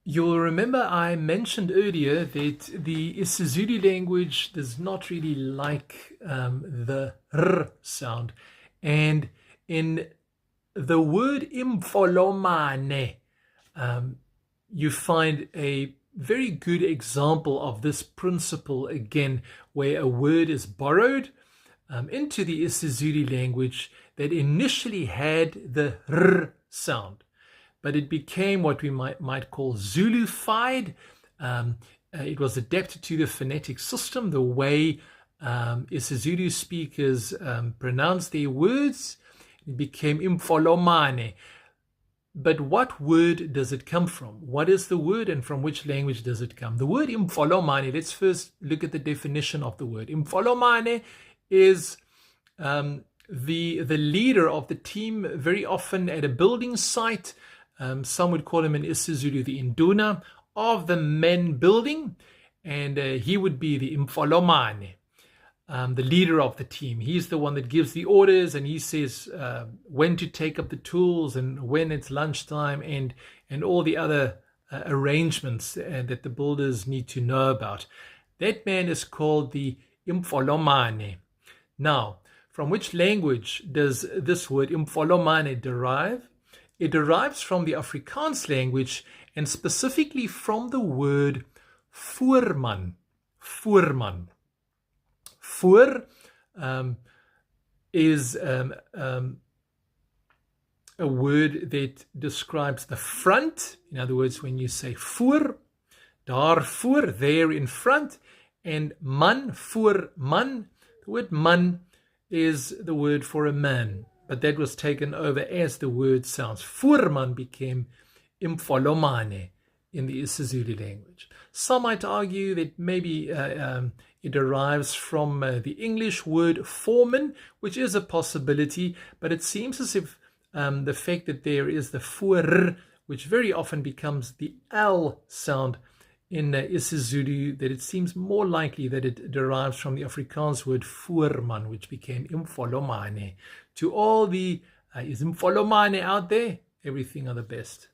You'll remember I mentioned earlier that the isiZulu language does not really like the r sound. And in the word Imfolomane, you find a very good example of this principle again, where a word is borrowed into the isiZulu language that initially had the r sound, but it became what we might call Zulufied. It was adapted to the phonetic system, the way isiZulu speakers pronounce their words. It became Imfolomane. But what word does it come from? What is the word, and from which language does it come? The word Imfolomane, let's first look at the definition of the word. Imfolomane is the leader of the team, very often at a building site. Some would call him in isiZulu the Induna of the men building, and he would be the Imfolomane, the leader of the team. He's the one that gives the orders, and he says when to take up the tools and when it's lunchtime, and all the other arrangements that the builders need to know about. That man is called the Imfolomane. Now, from which language does this word Imfolomane derive? It derives from the Afrikaans language, and specifically from the word voorman. Voorman. Voor is a word that describes the front. In other words, when you say voor, daarvoor, there in front, and man, voor man, the word man is the word for a man. But that was taken over as the word sounds. Voorman became Imfolomane in the isiZulu language. Some might argue that maybe it derives from the English word foreman, which is a possibility, but it seems as if the fact that there is the voor, which very often becomes the L sound in isiZulu, that it seems more likely that it derives from the Afrikaans word voorman, which became Imfolomane. To all the Imfolomane out there, everything are the best.